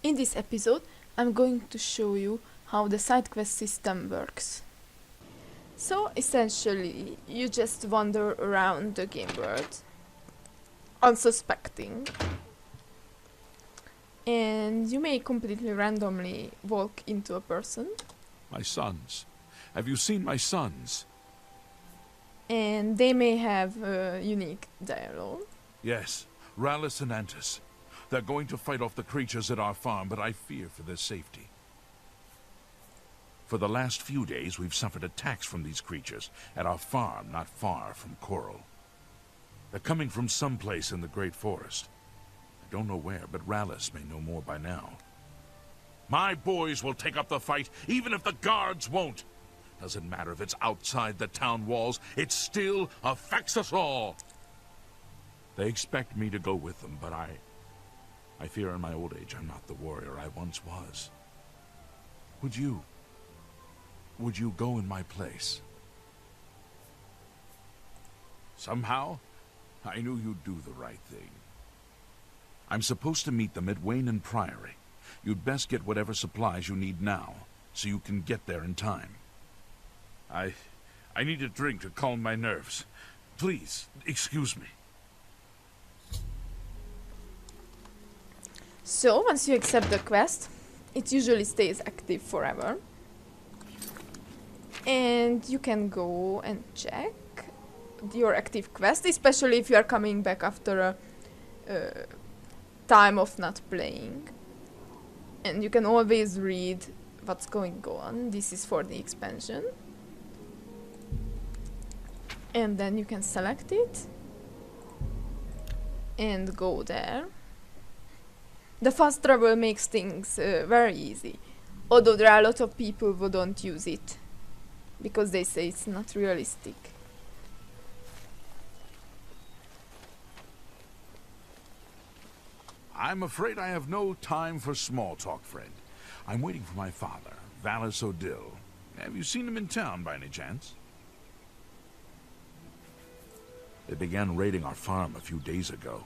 In this episode, I'm going to show you how the side quest system works. So essentially, you just wander around the game world, unsuspecting, and you may completely randomly walk into a person, My sons. Have you seen my sons? and they may have a unique dialogue. Yes, Rallus and Antis. They're going to fight off the creatures at our farm, but I fear for their safety. For the last few days, we've suffered attacks from these creatures at our farm not far from Coral. They're coming from someplace in the Great Forest. I don't know where, but Rallus may know more by now. My boys will take up the fight, even if the guards won't. Doesn't matter if it's outside the town walls, it still affects us all. They expect me to go with them, but I fear in my old age I'm not the warrior I once was. Would you go in my place? Somehow, I knew you'd do the right thing. I'm supposed to meet them at Wayne and Priory. You'd best get whatever supplies you need now, so you can get there in time. I need a drink to calm my nerves. Please, excuse me. So, once you accept the quest, it usually stays active forever. And you can go and check your active quest, especially if you are coming back after a time of not playing. And you can always read what's going on. This is for the expansion. And then you can select it and go there. The fast travel makes things very easy, although there are a lot of people who don't use it because they say it's not realistic. I'm afraid I have no time for small talk, friend. I'm waiting for my father, Vallis O'Dill. Have you seen him in town by any chance? They began raiding our farm a few days ago.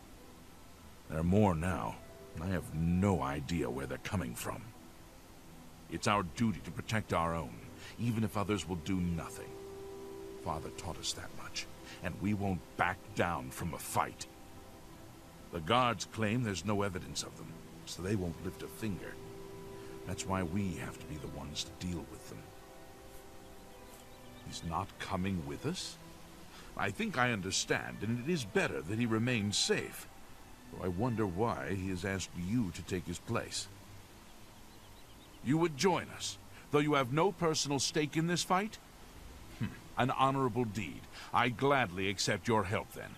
There are more now. I have no idea where they're coming from. It's our duty to protect our own, even if others will do nothing. Father taught us that much, and we won't back down from a fight. The guards claim there's no evidence of them, so they won't lift a finger. That's why we have to be the ones to deal with them. He's not coming with us? I think I understand, and it is better that he remains safe. Though I wonder why he has asked you to take his place. You would join us, though you have no personal stake in this fight? An honorable deed. I gladly accept your help, then.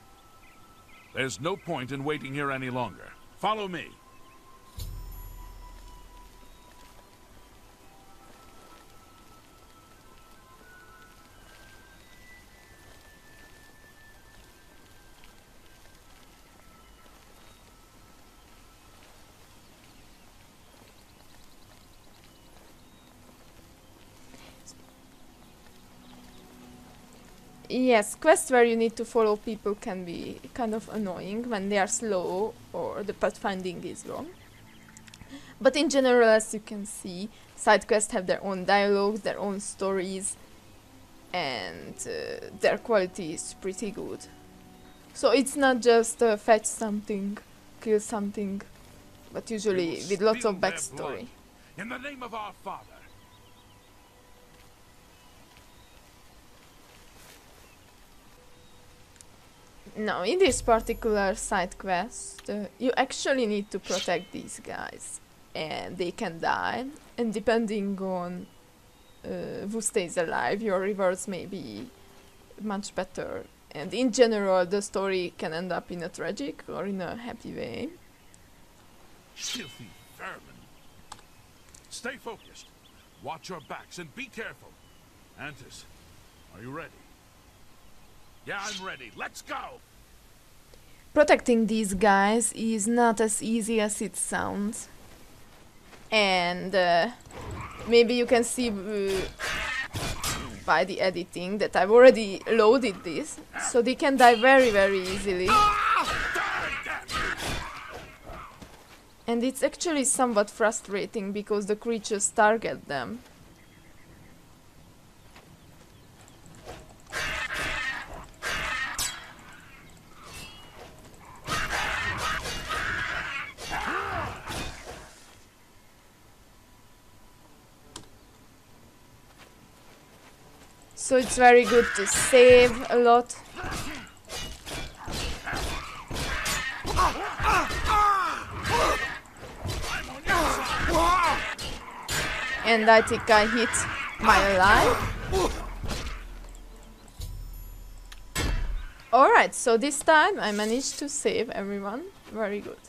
There's no point in waiting here any longer. Follow me. Yes, quests where you need to follow people can be kind of annoying when they are slow or the pathfinding is wrong. But in general, as you can see, side quests have their own dialogues, their own stories, and their quality is pretty good. So it's not just fetch something, kill something, but usually with lots of backstory. In the name of our father. Now, in this particular side quest, you actually need to protect these guys, and they can die, and depending on who stays alive, your rewards may be much better. And in general, the story can end up in a tragic or in a happy way. Filthy vermin. Stay focused. Watch your backs and be careful. Antis, are you ready? Yeah, I'm ready. Let's go! Protecting these guys is not as easy as it sounds. And maybe you can see by the editing that I've already loaded this, so they can die very, very easily. And it's actually somewhat frustrating because the creatures target them. So it's very good to save a lot. And I think I hit my life. Alright, so this time I managed to save everyone. Very good.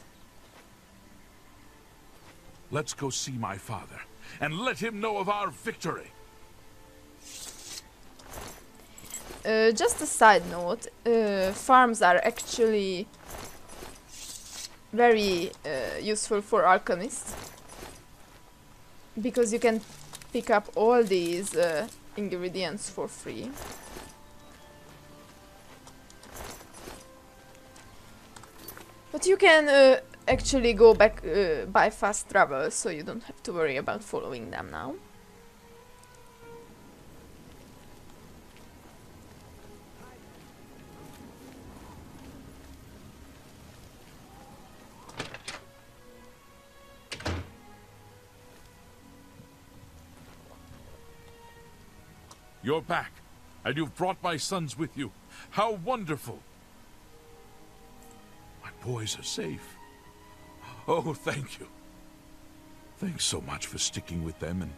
Let's go see my father, and let him know of our victory. Just a side note, farms are actually very useful for alchemists, because you can pick up all these ingredients for free. But you can actually go back by fast travel, so you don't have to worry about following them now. You're back, and you've brought my sons with you. How wonderful! My boys are safe. Oh, thank you. Thanks so much for sticking with them and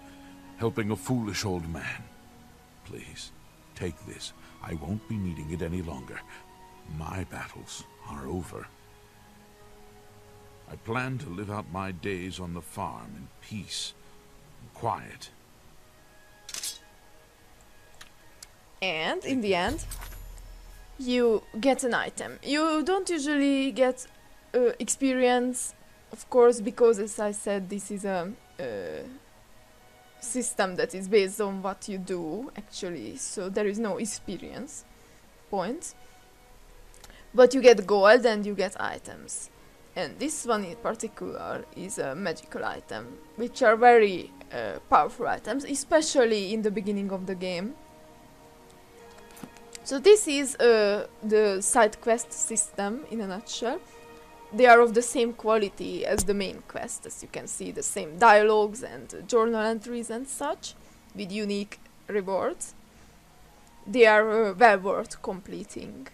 helping a foolish old man. Please, take this. I won't be needing it any longer. My battles are over. I plan to live out my days on the farm in peace and quiet. And in the end, you get an item. You don't usually get experience, of course, because, as I said, this is a system that is based on what you do, actually, so there is no experience points. But you get gold and you get items. And this one in particular is a magical item, which are very powerful items, especially in the beginning of the game. So this is the side quest system in a nutshell. They are of the same quality as the main quest, as you can see, the same dialogues and journal entries and such, with unique rewards. They are well worth completing.